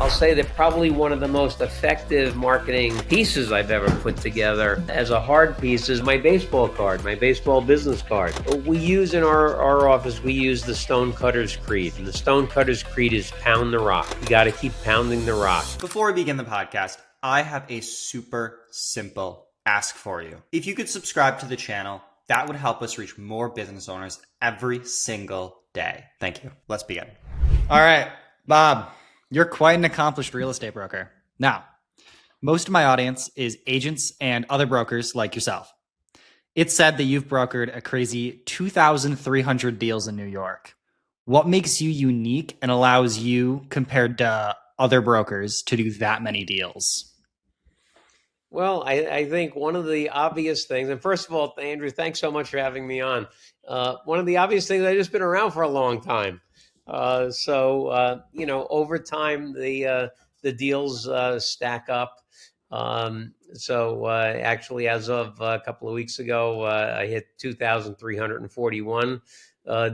I'll say that probably one of the most effective marketing pieces I've ever put together as a hard piece is my baseball card, my baseball business card. We use in our office, we use the Stonecutter's Creed. And the Stonecutter's Creed is pound the rock. You got to keep pounding the rock. Before we begin the podcast, I have a super simple ask for you. If you could subscribe to the channel, that would help us reach more business owners every single day. Thank you. Let's begin. All right, Bob, you're quite an accomplished real estate broker. Now, most of my audience is agents and other brokers like yourself. It's said that you've brokered a crazy 2,300 deals in New York. What makes you unique and allows you, compared to other brokers, to do that many deals? Well, I think one of the obvious things, and first of all, Andrew, thanks so much for having me on. One of the obvious things, I've just been around for a long time. Over time, the deals stack up. Actually, as of a couple of weeks ago, I hit 2,341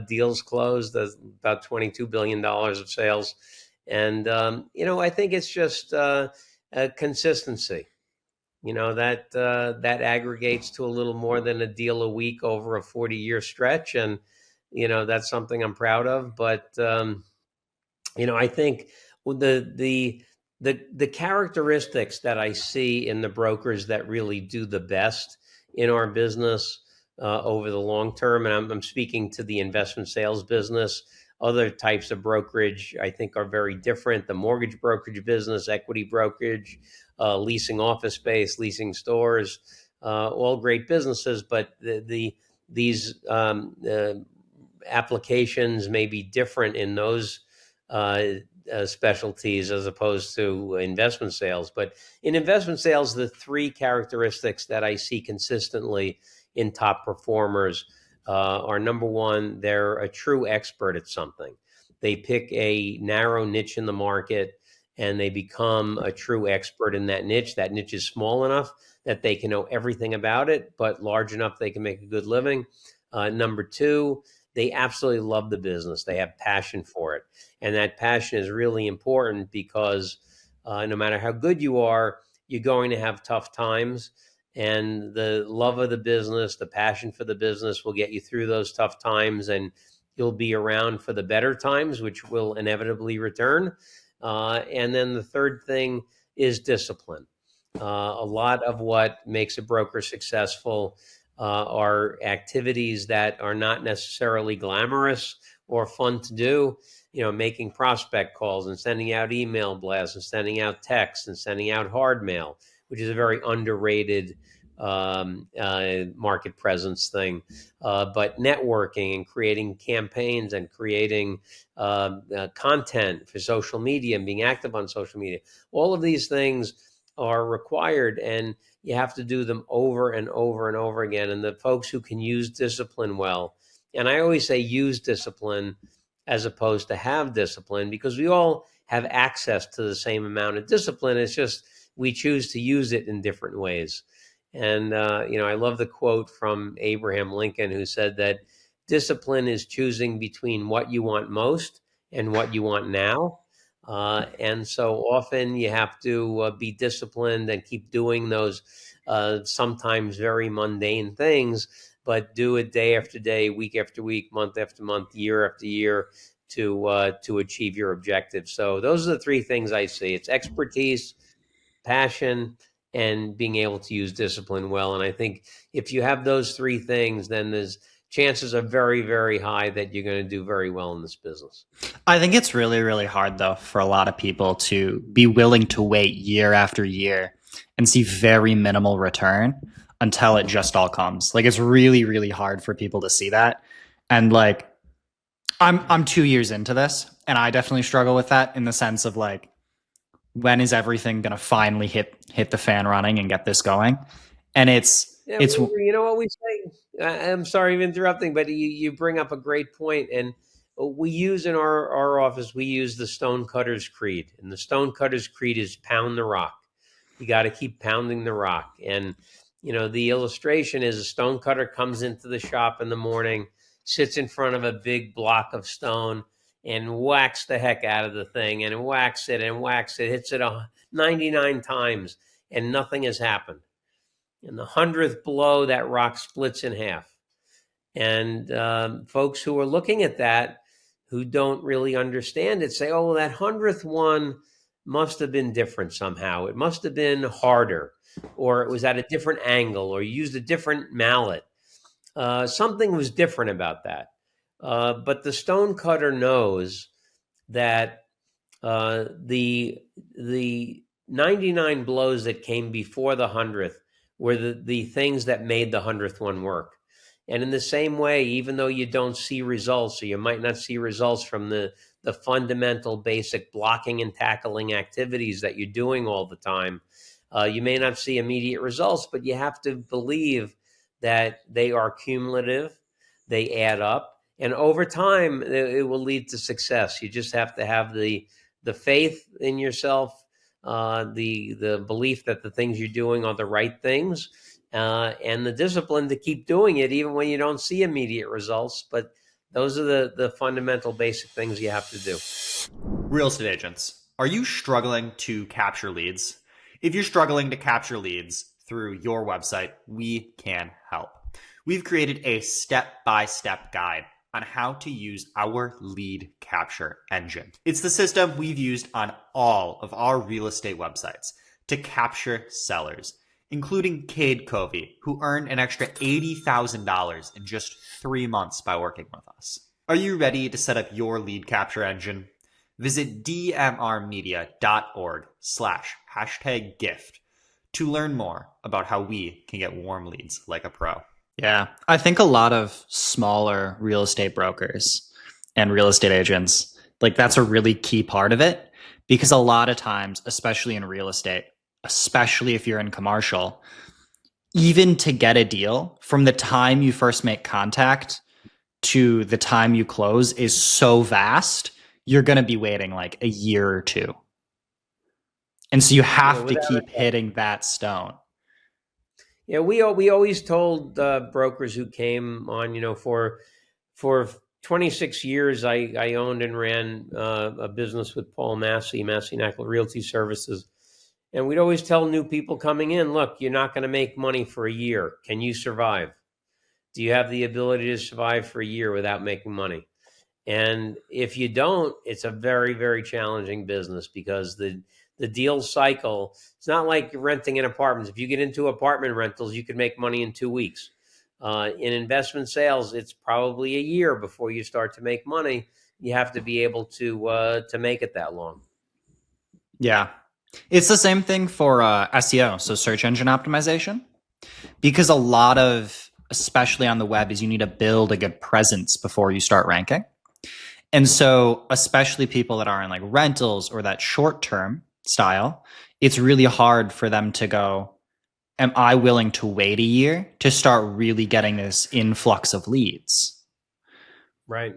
deals closed, about $22 billion of sales. And, I think it's just consistency. That aggregates to a little more than a deal a week over a 40-year stretch. And, that's something I'm proud of. But, I think the characteristics that I see in the brokers that really do the best in our business over the long term, and I'm speaking to the investment sales business. Other types of brokerage, I think, are very different. The mortgage brokerage business, equity brokerage, leasing office space, leasing stores, all great businesses, but these applications may be different in those specialties as opposed to investment sales. But in investment sales, the three characteristics that I see consistently in top performers are, number one, they're a true expert at something. They pick a narrow niche in the market and they become a true expert in that niche. That niche is small enough that they can know everything about it, but large enough they can make a good living. Number two, they absolutely love the business. They have passion for it. And that passion is really important because no matter how good you are, you're going to have tough times. And the love of the business, the passion for the business will get you through those tough times, and you'll be around for the better times, which will inevitably return. And then the third thing is discipline. A lot of what makes a broker successful are activities that are not necessarily glamorous or fun to do. Making prospect calls and sending out email blasts and sending out texts and sending out hard mail, which is a very underrated market presence thing. But networking and creating campaigns and creating content for social media and being active on social media, all of these things are required, and you have to do them over and over and over again. And the folks who can use discipline well, and I always say use discipline as opposed to have discipline, because we all have access to the same amount of discipline. It's just we choose to use it in different ways. And, I love the quote from Abraham Lincoln, who said that discipline is choosing between what you want most and what you want now. And so often you have to be disciplined and keep doing those sometimes very mundane things, but do it day after day, week after week, month after month, year after year to achieve your objectives. So those are the three things I see. It's expertise, passion, and being able to use discipline well. And I think if you have those three things, then there's chances are very, very high that you're going to do very well in this business. I think it's really, really hard, though, for a lot of people to be willing to wait year after year and see very minimal return until it just all comes. Like, it's really, really hard for people to see that. And like, I'm 2 years into this, and I definitely struggle with that in the sense of like, when is everything going to finally hit the fan running and get this going? And it's you know what we say. I'm sorry for interrupting, but you bring up a great point. And we use in our office, we use the Stonecutter's Creed, and the Stonecutter's Creed is pound the rock. You got to keep pounding the rock. And the illustration is a stonecutter comes into the shop in the morning, sits in front of a big block of stone, and whacks the heck out of the thing and whacks it, hits it 99 times, and nothing has happened. And the 100th blow, that rock splits in half. And folks who are looking at that, who don't really understand it, say, oh, well, that 100th one must have been different somehow. It must have been harder, or it was at a different angle, or used a different mallet. Something was different about that. But the stonecutter knows that the 99 blows that came before the 100th were the things that made the 100th one work. And in the same way, even though you don't see results, or you might not see results from the fundamental basic blocking and tackling activities that you're doing all the time, you may not see immediate results, but you have to believe that they are cumulative, they add up, and over time it will lead to success. You just have to have the faith in yourself, the belief that the things you're doing are the right things, and the discipline to keep doing it even when you don't see immediate results. But those are the fundamental basic things you have to do. Real estate agents, are you struggling to capture leads? If you're struggling to capture leads through your website, we can help. We've created a step-by-step guide on how to use our lead capture engine. It's the system we've used on all of our real estate websites to capture sellers, including Cade Covey, who earned an extra $80,000 in just 3 months by working with us. Are you ready to set up your lead capture engine? Visit dmrmedia.org/#gift to learn more about how we can get warm leads like a pro. Yeah, I think a lot of smaller real estate brokers and real estate agents, like that's a really key part of it, because a lot of times, especially in real estate, especially if you're in commercial, even to get a deal from the time you first make contact to the time you close is so vast, you're going to be waiting like a year or two. And so you have to keep hitting that stone. Yeah, we always told brokers who came on, for 26 years, I owned and ran a business with Paul Massey NaCl Realty Services. And we'd always tell new people coming in, look, you're not going to make money for a year. Can you survive? Do you have the ability to survive for a year without making money? And if you don't, it's a very, very challenging business, because the deal cycle, it's not like renting in apartments. If you get into apartment rentals, you can make money in 2 weeks. In investment sales, it's probably a year before you start to make money. You have to be able to make it that long. Yeah. It's the same thing for SEO, so search engine optimization, because a lot of, especially on the web, is you need to build a good presence before you start ranking. And so especially people that are in like rentals or that short-term style, it's really hard for them to go, am I willing to wait a year to start really getting this influx of leads? Right.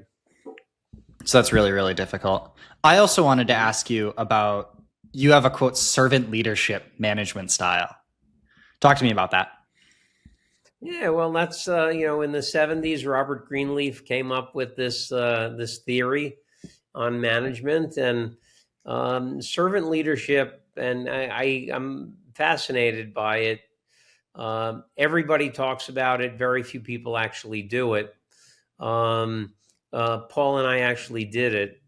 So that's really, really difficult. I also wanted to ask you about, you have a quote, servant leadership management style. Talk to me about that. Yeah, well, that's in the 70s, Robert Greenleaf came up with this theory on management and servant leadership, and I'm fascinated by it. Everybody talks about it. Very few people actually do it. Paul and I actually did it.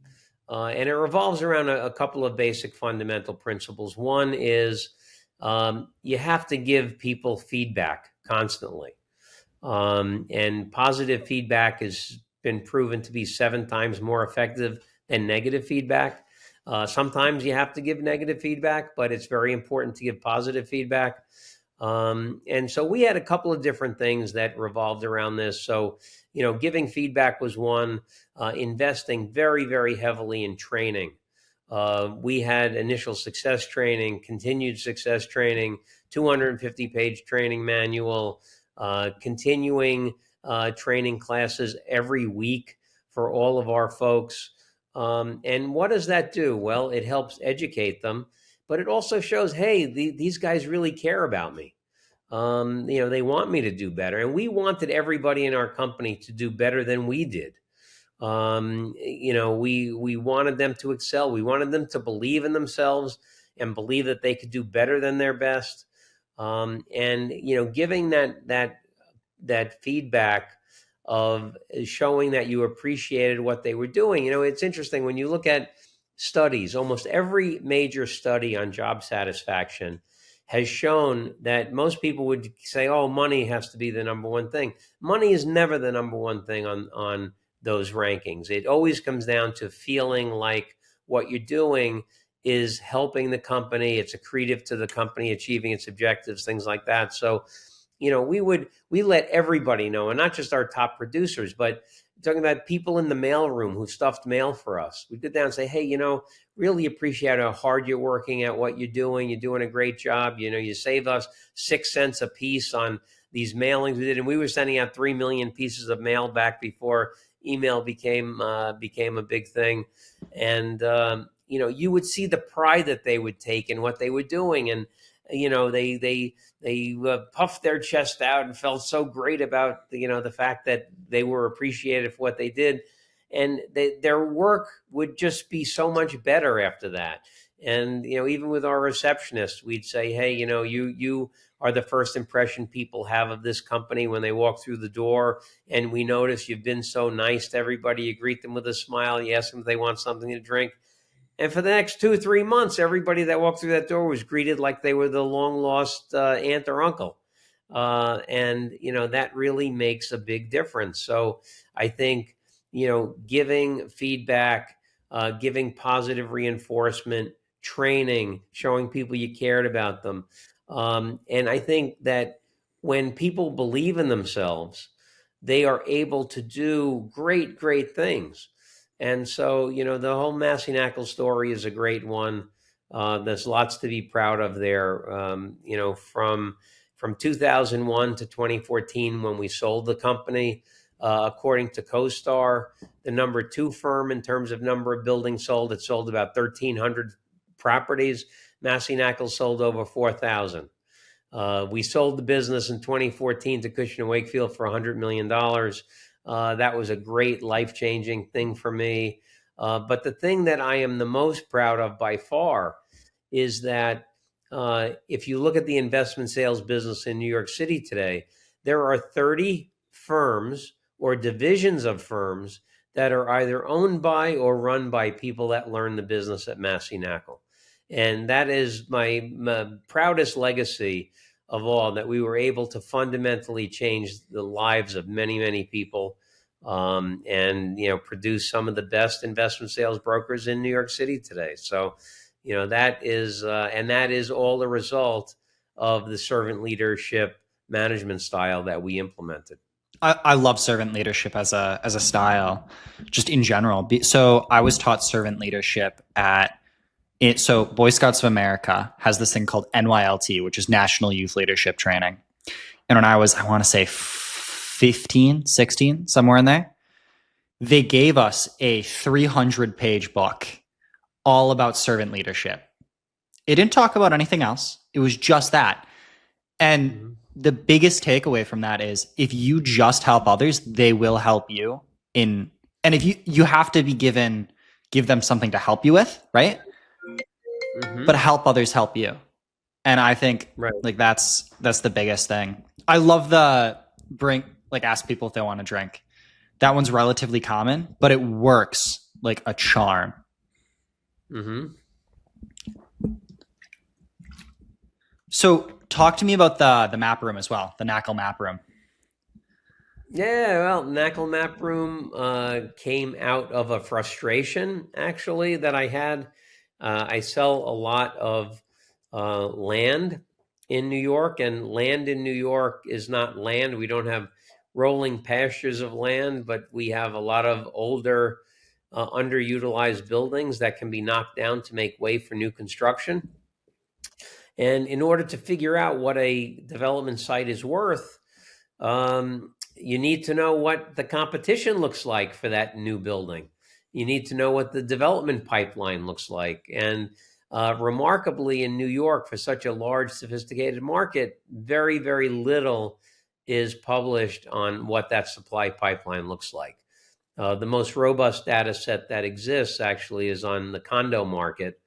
And it revolves around a couple of basic fundamental principles. One is you have to give people feedback constantly. And positive feedback has been proven to be 7 times more effective than negative feedback. Sometimes you have to give negative feedback, but it's very important to give positive feedback. And so we had a couple of different things that revolved around this. So, giving feedback was one, investing very, very heavily in training. We had initial success training, continued success training, 250-page training manual, continuing training classes every week for all of our folks. And what does that do? Well, it helps educate them, but it also shows, hey, these guys really care about me. They want me to do better. And we wanted everybody in our company to do better than we did. We wanted them to excel. We wanted them to believe in themselves and believe that they could do better than their best. And giving that feedback of showing that you appreciated what they were doing. It's interesting when you look at studies. Almost every major study on job satisfaction has shown that most people would say, "Oh, money has to be the number one thing." Money is never the number one thing on those rankings. It always comes down to feeling like what you're doing is helping the company, it's accretive to the company achieving its objectives, things like that. So, we let everybody know, and not just our top producers, but talking about people in the mailroom who stuffed mail for us. We go down and say, "Hey, really appreciate how hard you're working at what you're doing. You're doing a great job. You save us 6 cents a piece on these mailings we did." And we were sending out 3 million pieces of mail back before email became a big thing. And you would see the pride that they would take in what they were doing, and they puffed their chest out and felt so great about the fact that they were appreciated for what they did, and their work would just be so much better after that. And even with our receptionists, we'd say, "Hey, you are the first impression people have of this company when they walk through the door, and we notice you've been so nice to everybody. You greet them with a smile, you ask them if they want something to drink." And for the next 2 or 3 months, everybody that walked through that door was greeted like they were the long lost aunt or uncle. And that really makes a big difference. So I think, giving feedback, giving positive reinforcement, training, showing people you cared about them. And I think that when people believe in themselves, they are able to do great, great things. And so, the whole NaCl story is a great one. There's lots to be proud of there. From 2001 to 2014, when we sold the company, according to CoStar, the number 2 firm in terms of number of buildings sold, it sold about 1,300 properties. NaCl sold over 4,000. We sold the business in 2014 to Cushman & Wakefield for $100 million. That was a great life-changing thing for me. But the thing that I am the most proud of by far is that if you look at the investment sales business in New York City today, there are 30 firms or divisions of firms that are either owned by or run by people that learn the business at NaCl. And that is my proudest legacy of all, that we were able to fundamentally change the lives of many, many people, and produce some of the best investment sales brokers in New York City today. So, that is all the result of the servant leadership management style that we implemented. I love servant leadership as a style, just in general. So I was taught servant leadership so Boy Scouts of America has this thing called NYLT, which is National Youth Leadership Training. And when I was, I want to say 15, 16, somewhere in there, they gave us a 300-page book all about servant leadership. It didn't talk about anything else. It was just that. And the biggest takeaway from that is, if you just help others, they will help you and if you have to give them something to help you with, right? Mm-hmm. But help others help you. And I think that's the biggest thing. I love ask people if they want to drink. That one's relatively common, but it works like a charm. Mm-hmm. So talk to me about the map room as well, the NaCl Map Room. Yeah, well, NaCl Map Room came out of a frustration, actually, that I had. I sell a lot of land in New York, and land in New York is not land. We don't have rolling pastures of land, but we have a lot of older, underutilized buildings that can be knocked down to make way for new construction. And in order to figure out what a development site is worth, you need to know what the competition looks like for that new building. You need to know what the development pipeline looks like. And remarkably, in New York, for such a large, sophisticated market, very, very little is published on what that supply pipeline looks like. The most robust data set that exists actually is on the condo market.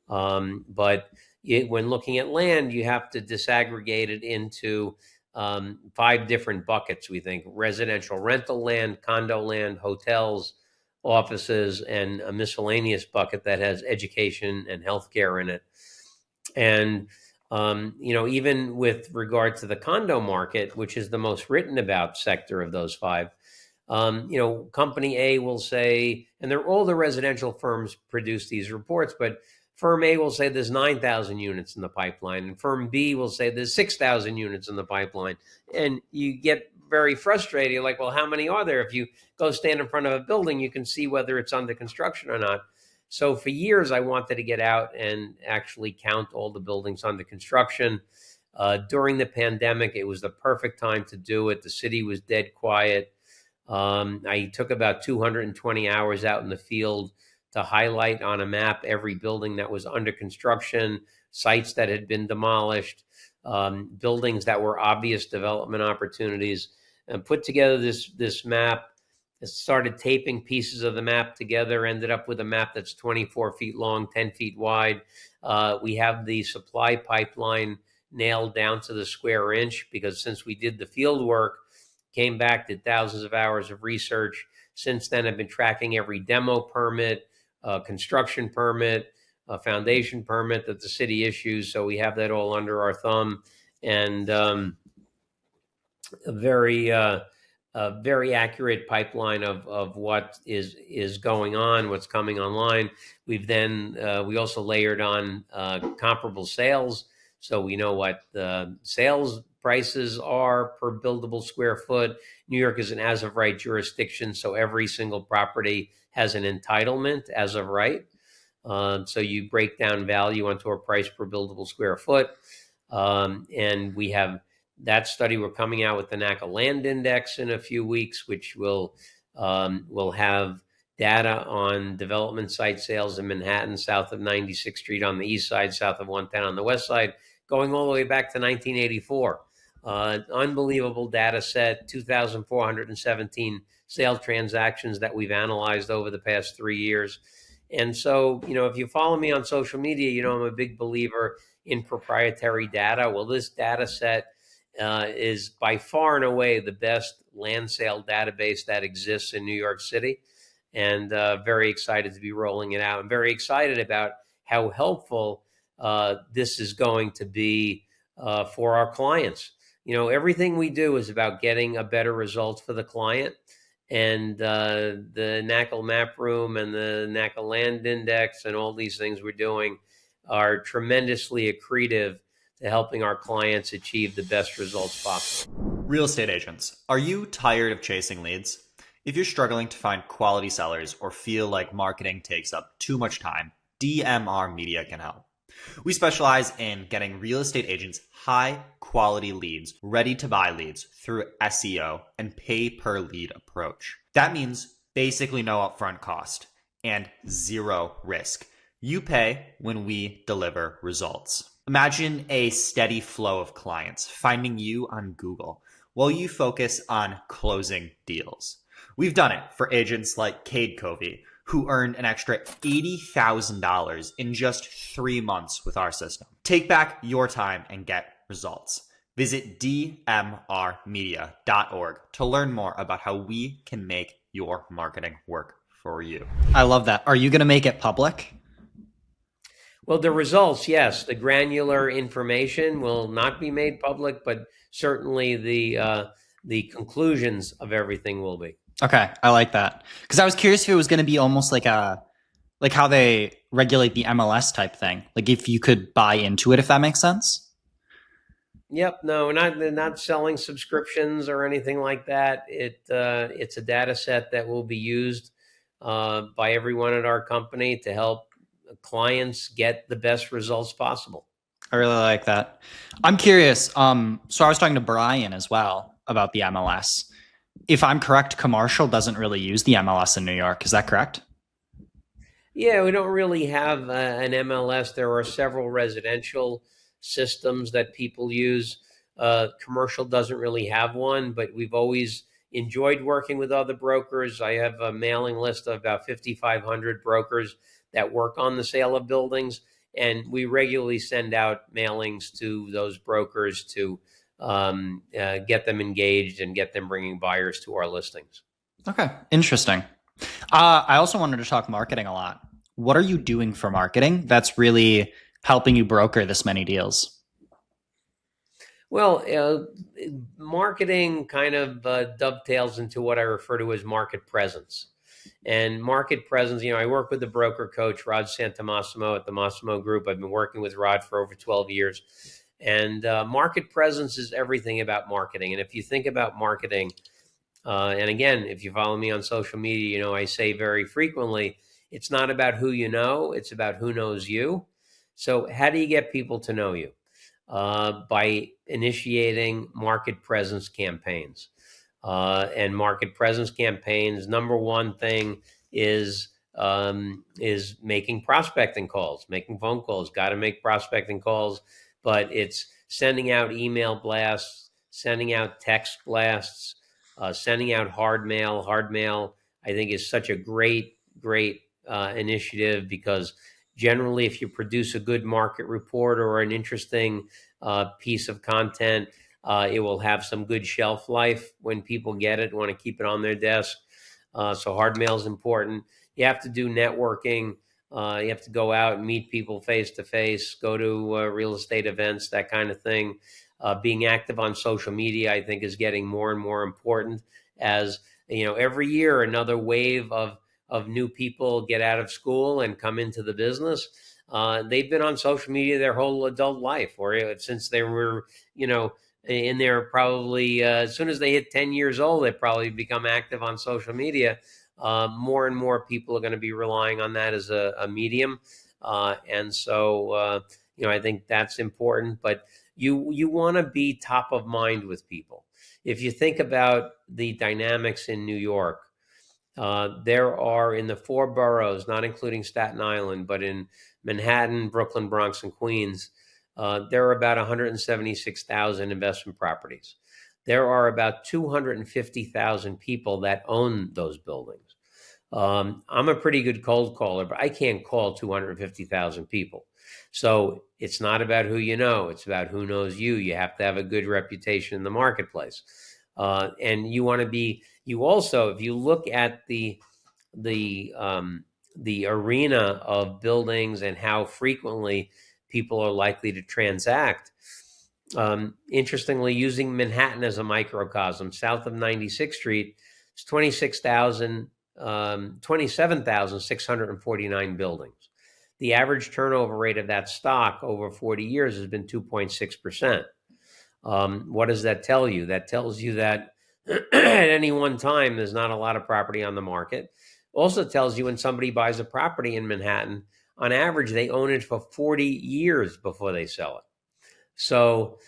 But when looking at land, you have to disaggregate it into 5 different buckets, we think: residential rental land, condo land, hotels, offices, and a miscellaneous bucket that has education and healthcare in it. And even with regard to the condo market, which is the most written about sector of those 5, company A will say, and all the residential firms produce these reports, but firm A will say there's 9,000 units in the pipeline, and firm B will say there's 6,000 units in the pipeline. And you get very frustrated. You're like, well, how many are there? If you go stand in front of a building, you can see whether it's under construction or not. So for years, I wanted to get out and actually count all the buildings under construction. During the pandemic, it was the perfect time to do it. The city was dead quiet. I took about 220 hours out in the field to highlight on a map every building that was under construction, sites that had been demolished, buildings that were obvious development opportunities, and put together this map. Started taping pieces of the map together, ended up with a map that's 24 feet long, 10 feet wide. We have the supply pipeline nailed down to the square inch, because since we did the field work, came back, did thousands of hours of research. Since then, I've been tracking every demo permit, construction permit, foundation permit that the city issues. So we have that all under our thumb, and a very accurate pipeline of what is going on, what's coming online. We also layered on comparable sales, so we know what the sales prices are per buildable square foot. New York is an as of right jurisdiction, so every single property has an entitlement as of right. So you break down value onto a price per buildable square foot, and we have that study. We're coming out with the NaCl Land Index in a few weeks, which will have data on development site sales in Manhattan, south of 96th Street on the east side, south of 110 on the west side, going all the way back to 1984. Unbelievable data set, 2,417 sale transactions that we've analyzed over the past 3 years. And so, if you follow me on social media, I'm a big believer in proprietary data. Well, this data set is by far and away the best land sale database that exists in New York City, and very excited to be rolling it out. I'm very excited about how helpful this is going to be for our clients. Everything we do is about getting a better result for the client, and the NaCl Map Room and the NaCl Land Index and all these things we're doing are tremendously accretive to helping our clients achieve the best results possible. Real estate agents, are you tired of chasing leads? If you're struggling to find quality sellers or feel like marketing takes up too much time, DMR Media can help. We specialize in getting real estate agents high quality leads, ready to buy leads through SEO and pay per lead approach. That means basically no upfront cost and zero risk. You pay when we deliver results. Imagine a steady flow of clients finding you on Google while you focus on closing deals. We've done it for agents like Cade Covey, who earned an extra $80,000 in just 3 months with our system. Take back your time and get results. Visit dmrmedia.org to learn more about how we can make your marketing work for you. I love that. Are you going to make it public? Well, the results, yes. The granular information will not be made public, but certainly the conclusions of everything will be. Okay, I like that. Because I was curious if it was going to be almost like how they regulate the MLS type thing. Like if you could buy into it, if that makes sense. Yep. No, they're not selling subscriptions or anything like that. It's a data set that will be used by everyone at our company to help clients get the best results possible. I really like that. I'm curious. So I was talking to Brian as well about the MLS. If I'm correct, commercial doesn't really use the MLS in New York. Is that correct? Yeah, we don't really have an MLS. There are several residential systems that people use. Commercial doesn't really have one, but we've always enjoyed working with other brokers. I have a mailing list of about 5,500 brokers that work on the sale of buildings, and we regularly send out mailings to those brokers to get them engaged and get them bringing buyers to our listings. Okay, interesting. I also wanted to talk marketing a lot. What are you doing for marketing that's really helping you broker this many deals? Well, marketing kind of dovetails into what I refer to as market presence. And market presence, I work with the broker coach, Rod Santamassimo at the Massimo Group. I've been working with Rod for over 12 years. And market presence is everything about marketing. And if you think about marketing, and again, if you follow me on social media, I say very frequently, it's not about who you know, it's about who knows you. So how do you get people to know you? By initiating market presence campaigns. And market presence campaigns, number one thing is making prospecting calls, making phone calls. Got to make prospecting calls, but it's sending out email blasts, sending out text blasts, sending out hard mail. Hard mail, I think, is such a great initiative, because generally, if you produce a good market report or an interesting piece of content, it will have some good shelf life when people get it, want to keep it on their desk. So hard mail is important. You have to do networking. You have to go out and meet people face to face, go to real estate events, that kind of thing. Being active on social media, I think, is getting more and more important, as every year another wave of new people get out of school and come into the business. They've been on social media their whole adult life, or since they were, in there, probably as soon as they hit 10 years old, they probably become active on social media. More and more people are going to be relying on that as a medium. And so, I think that's important, but you want to be top of mind with people. If you think about the dynamics in New York, there are, in the 4 boroughs, not including Staten Island, but in Manhattan, Brooklyn, Bronx, and Queens, there are about 176,000 investment properties. There are about 250,000 people that own those buildings. I'm a pretty good cold caller, but I can't call 250,000 people. So it's not about who you know, it's about who knows you. You have to have a good reputation in the marketplace. And you want to be, you also, if you look at the arena of buildings and how frequently people are likely to transact, interestingly, using Manhattan as a microcosm, south of 96th Street, it's 27,649 buildings. The average turnover rate of that stock over 40 years has been 2.6%. What does that tell you? That tells you that at any one time, there's not a lot of property on the market. Also tells you when somebody buys a property in Manhattan, on average, they own it for 40 years before they sell it. So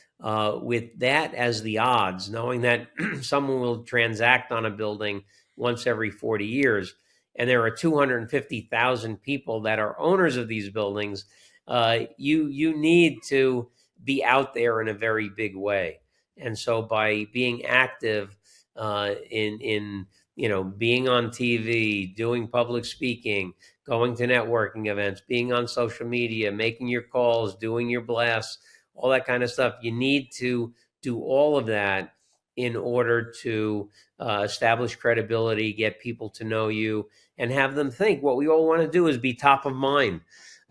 with that as the odds, knowing that someone will transact on a building once every 40 years, and there are 250,000 people that are owners of these buildings, you need to be out there in a very big way. And so by being active in being on TV, doing public speaking, going to networking events, being on social media, making your calls, doing your blasts, all that kind of stuff, you need to do all of that in order to establish credibility, get people to know you, and have them think what we all want to do is be top of mind.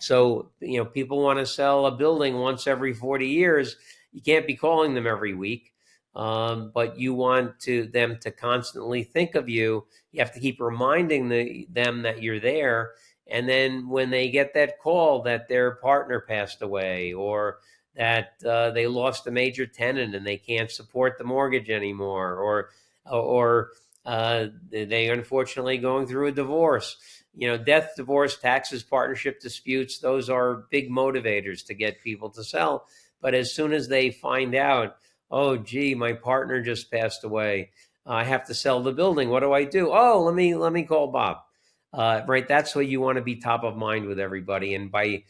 So, people want to sell a building once every 40 years. You can't be calling them every week, but you want them to constantly think of you. You have to keep reminding them that you're there. And then when they get that call that their partner passed away, or that they lost a major tenant and they can't support the mortgage anymore, or they unfortunately going through a divorce, death, divorce, taxes, partnership disputes, those are big motivators to get people to sell. But as soon as they find out, oh, gee, my partner just passed away, I have to sell the building, what do I do? Oh, let me call Bob. Right, that's what you want to be top of mind with everybody. And by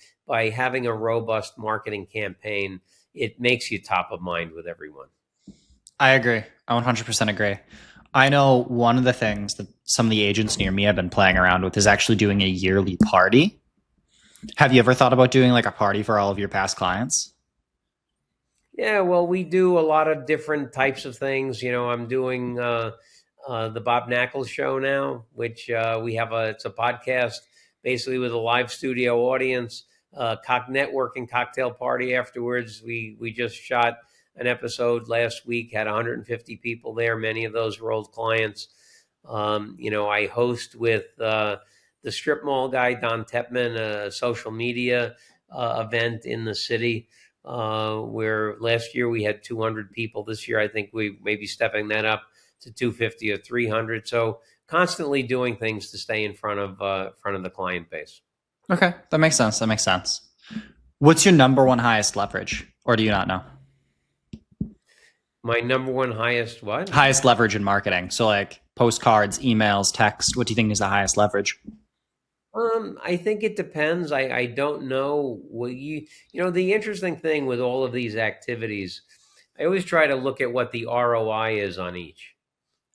having a robust marketing campaign, it makes you top of mind with everyone. I agree. I 100% agree. I know one of the things that some of the agents near me have been playing around with is actually doing a yearly party. Have you ever thought about doing like a party for all of your past clients? Yeah, well, we do a lot of different types of things. I'm doing the Bob Knakal show now, which we have it's a podcast basically with a live studio audience, networking cocktail party afterwards. We just shot an episode last week, had 150 people there. Many of those were old clients. I host with the strip mall guy, Don Tepman, a social media event in the city where last year we had 200 people. This year, I think we may be stepping that up to 250 or 300. So constantly doing things to stay in front of the client base. Okay, that makes sense. That makes sense. What's your number one highest leverage, or do you not know? My number one highest what? Highest leverage in marketing. So like postcards, emails, text. What do you think is the highest leverage? I think it depends. I don't know. The interesting thing with all of these activities, I always try to look at what the ROI is on each.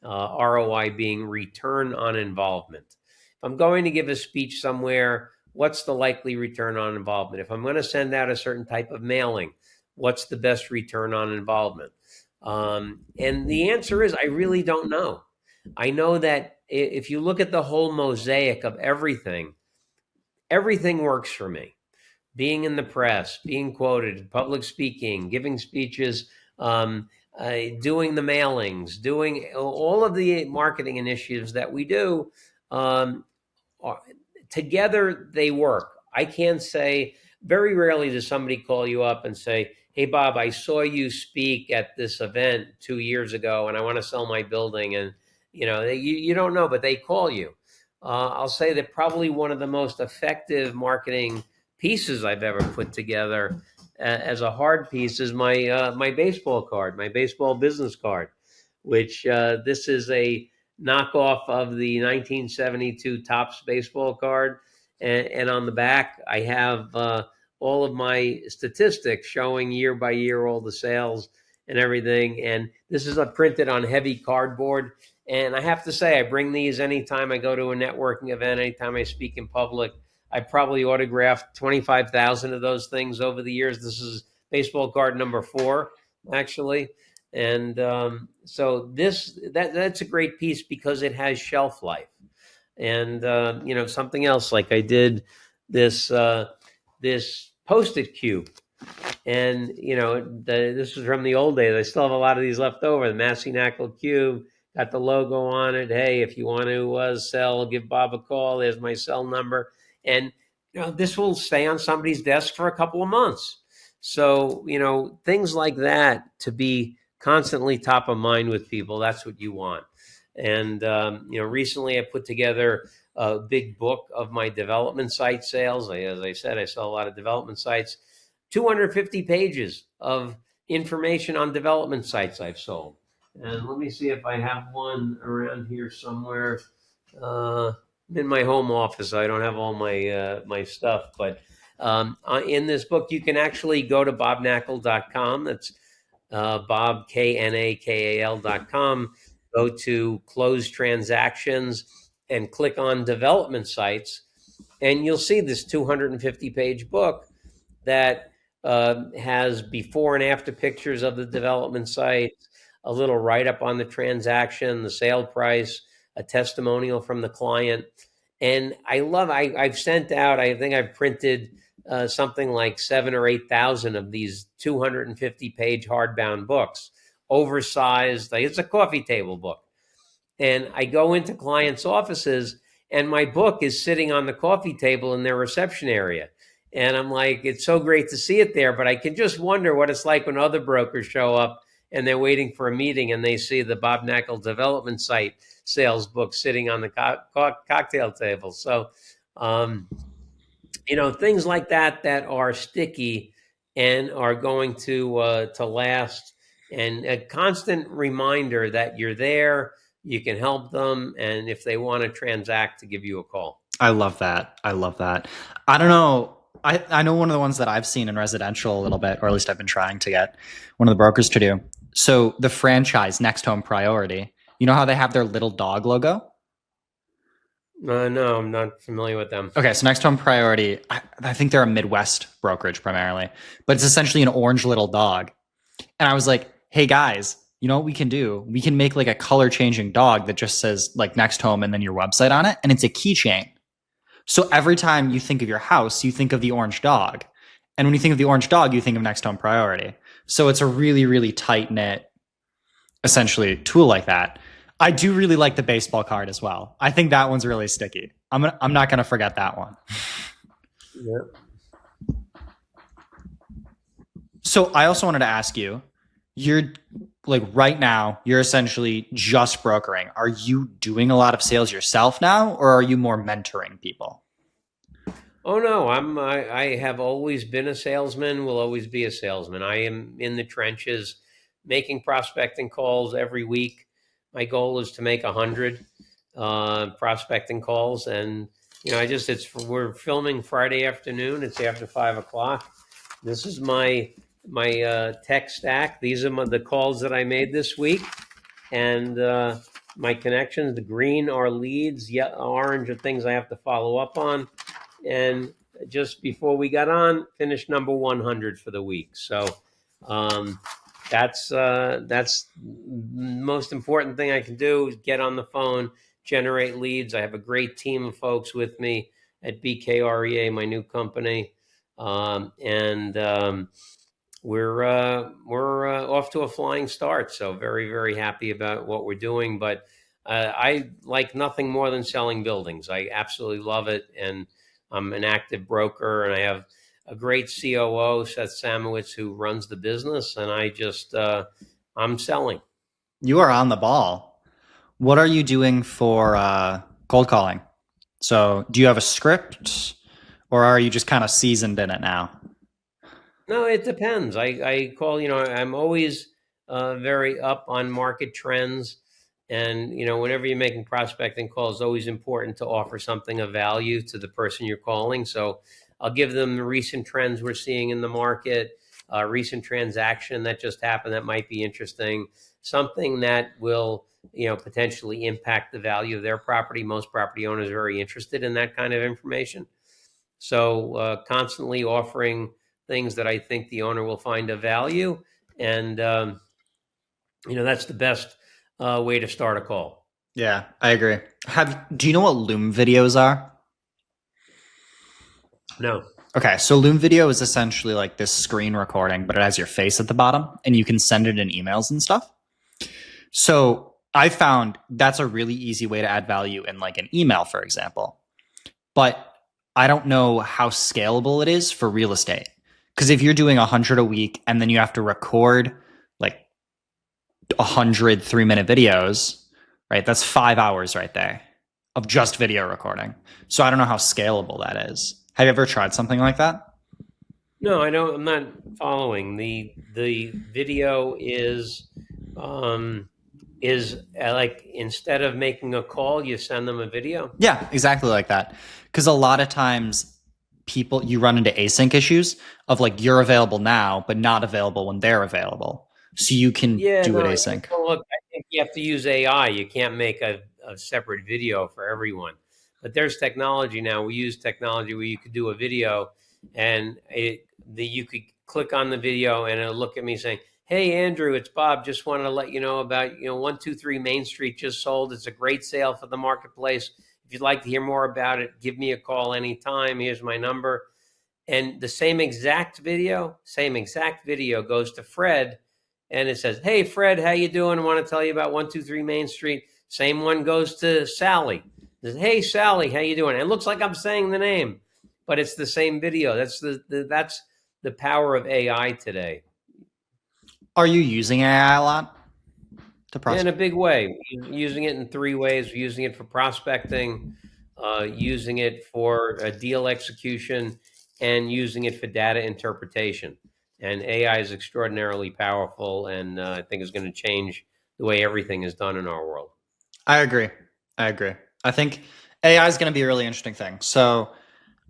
ROI being return on involvement. If I'm going to give a speech somewhere, what's the likely return on involvement? If I'm going to send out a certain type of mailing, what's the best return on involvement? And the answer is, I really don't know. I know that if you look at the whole mosaic of everything works for me. Being in the press, being quoted, public speaking, giving speeches, doing the mailings, doing all of the marketing initiatives that we do, together they work. I can't say, very rarely does somebody call you up and say, hey, Bob, I saw you speak at this event 2 years ago and I want to sell my building. And, you don't know, but they call you. I'll say that probably one of the most effective marketing pieces I've ever put together as a hard piece is my baseball card, my baseball business card, which this is a knockoff of the 1972 Topps baseball card. And on the back, I have all of my statistics showing year by year all the sales and everything. And this is printed on heavy cardboard. And I have to say, I bring these anytime I go to a networking event, anytime I speak in public. I probably autographed 25,000 of those things over the years. This is baseball card number 4, actually. And so that's a great piece because it has shelf life. And something else, like I did this Post-it cube, and this was from the old days. I still have a lot of these left over. The Massey NaCl cube got the logo on it. Hey, if you want to sell, give Bob a call. There's my cell number, and this will stay on somebody's desk for a couple of months. So things like that to be constantly top of mind with people. That's what you want. And recently I put together a big book of my development site sales. As I said, I sell a lot of development sites. 250 pages of information on development sites I've sold. And let me see if I have one around here somewhere. I'm in my home office. I don't have all my stuff, but in this book, you can actually go to bobnakal.com. That's Bob, KNAKAL.com. Go to close transactions and click on development sites. And you'll see this 250-page book that has before and after pictures of the development site, a little write-up on the transaction, the sale price, a testimonial from the client. And I've sent out, I think I've printed something like 7,000 or 8,000 of these 250-page hardbound books, oversized. It's a coffee table book. And I go into clients' offices, and my book is sitting on the coffee table in their reception area. And I'm like, it's so great to see it there, but I can just wonder what it's like when other brokers show up and they're waiting for a meeting and they see the Bob Knakal development site sales book sitting on the cocktail table. So, things like that are sticky and are going to last, and a constant reminder that you're there, you can help them, and if they want to transact, to give you a call. I love that. I don't know. I know one of the ones that I've seen in residential a little bit, or at least I've been trying to get one of the brokers to do. So the franchise next home priority, You know how they have their little dog logo? No, I'm not familiar with them. Okay, so Next Home Priority, I think they're a Midwest brokerage primarily, but it's essentially an orange little dog. And I was like, hey guys, you know what we can do? We can make like a color changing dog that just says like Next Home and then your website on it. And it's a keychain. So every time you think of your house, you think of the orange dog. And when you think of the orange dog, you think of Next Home Priority. So it's a really, really tight knit, essentially, tool like that. I do really like the baseball card as well. I think that one's really sticky. I'm not going to forget that one. Yeah. So I also wanted to ask you, you're like right now, you're essentially just brokering. Are you doing a lot of sales yourself now, or are you more mentoring people? Oh no, I have always been a salesman, will always be a salesman. I am in the trenches making prospecting calls every week. My goal is to make 100 prospecting calls, and we're filming Friday afternoon. It's after 5 o'clock. This is my tech stack. These are the calls that I made this week, and my connections. The green are leads, orange are things I have to follow up on. And just before we got on, finished number 100 for the week. So that's the most important thing I can do is get on the phone, generate leads. I have a great team of folks with me at BKREA, my new company, and we're off to a flying start. So very, very happy about what we're doing. But I like nothing more than selling buildings. I absolutely love it, and I'm an active broker, and I have a great COO, Seth Samowitz, who runs the business, and I'm selling. You are on the ball. What are you doing for cold calling? So do you have a script, or are you just kind of seasoned in it now? No, it depends. I call, I'm always very up on market trends. And, whenever you're making prospecting calls, it's always important to offer something of value to the person you're calling. So I'll give them the recent trends we're seeing in the market, recent transaction that just happened that might be interesting, something that will, potentially impact the value of their property. Most property owners are very interested in that kind of information. So constantly offering things that I think the owner will find of value. And, that's the best way to start a call. Yeah, I agree. Do you know what Loom videos are? No. Okay, so Loom video is essentially like this screen recording, but it has your face at the bottom, and you can send it in emails and stuff. So I found that's a really easy way to add value in like an email, for example. But I don't know how scalable it is for real estate. Because if you're doing 100 a week and then you have to record like 100 3-minute videos, right? That's 5 hours right there of just video recording. So I don't know how scalable that is. Have you ever tried something like that? No, I don't. I'm not following. The video is like instead of making a call, you send them a video. Yeah, exactly like that. Because a lot of times you run into async issues of like you're available now, but not available when they're available. So you can do it async. Well, look, I think you have to use AI. You can't make a separate video for everyone. But there's technology now. We use technology where you could do a video, and you could click on the video, and it'll look at me saying, "Hey, Andrew, it's Bob. Just wanted to let you know about 123 Main Street just sold. It's a great sale for the marketplace. If you'd like to hear more about it, give me a call anytime. Here's my number." And the same exact video goes to Fred, and it says, "Hey, Fred, how you doing? I want to tell you about 123 Main Street." Same one goes to Sally. It says, "Hey, Sally, how you doing?" And it looks like I'm saying the name, but it's the same video. That's the power of AI today. Are you using AI a lot to In a prospect? big way, using it in 3 ways: using it for prospecting, using it for deal execution, and using it for data interpretation. And AI is extraordinarily powerful, and I think is going to change the way everything is done in our world. I agree. I think AI is going to be a really interesting thing. So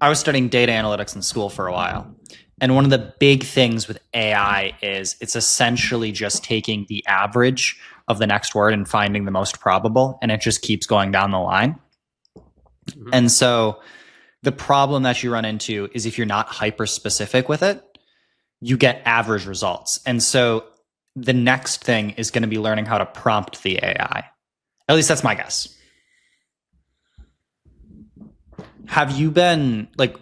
I was studying data analytics in school for a while. And one of the big things with AI is it's essentially just taking the average of the next word and finding the most probable, and it just keeps going down the line. Mhm. And so the problem that you run into is if you're not hyper specific with it, you get average results. And so the next thing is going to be learning how to prompt the AI. At least that's my guess. Have you been like,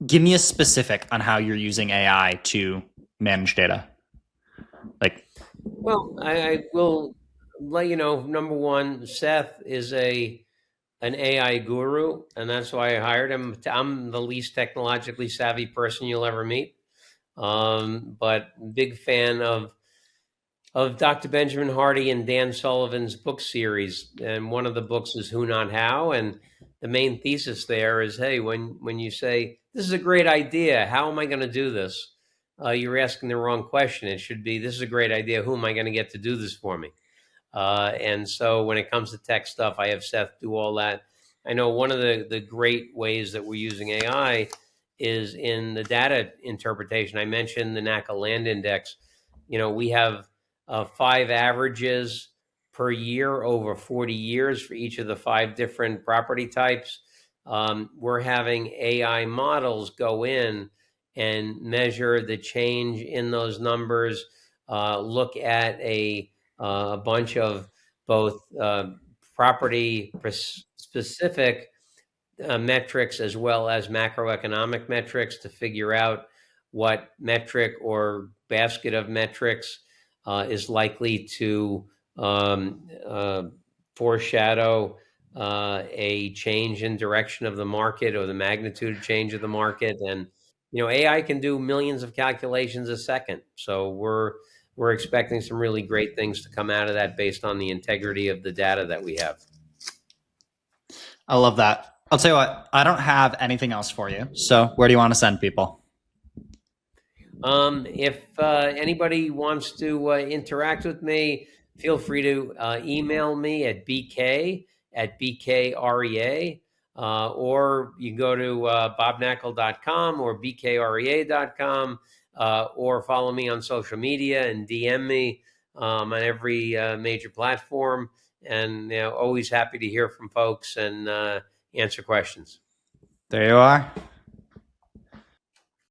give me a specific on how you're using AI to manage data? Like, Well, I will let you know. Number one, Seth is an AI guru, and that's why I hired him. I'm the least technologically savvy person you'll ever meet, but big fan of Dr. Benjamin Hardy and Dan Sullivan's book series. And one of the books is Who Not How, and the main thesis there is, hey, when you say this is a great idea, how am I going to do this? You're asking the wrong question. It should be, this is a great idea. Who am I going to get to do this for me? And so when it comes to tech stuff, I have Seth do all that. I know one of the great ways that we're using AI is in the data interpretation. I mentioned the NaCl Land Index. We have 5 averages per year over 40 years for each of the 5 different property types. We're having AI models go in and measure the change in those numbers, look at a bunch of both property specific metrics as well as macroeconomic metrics to figure out what metric or basket of metrics is likely to foreshadow a change in direction of the market or the magnitude of change of the market. And AI can do millions of calculations a second, so we're expecting some really great things to come out of that based on the integrity of the data that we have. I love that. I'll tell you what, I don't have anything else for you. So where do you want to send people? If anybody wants to interact with me, feel free to email me at bk@bkrea, or you can go to bobknakal.com or bkrea.com, or follow me on social media and DM me on every major platform. And always happy to hear from folks and answer questions. There you are.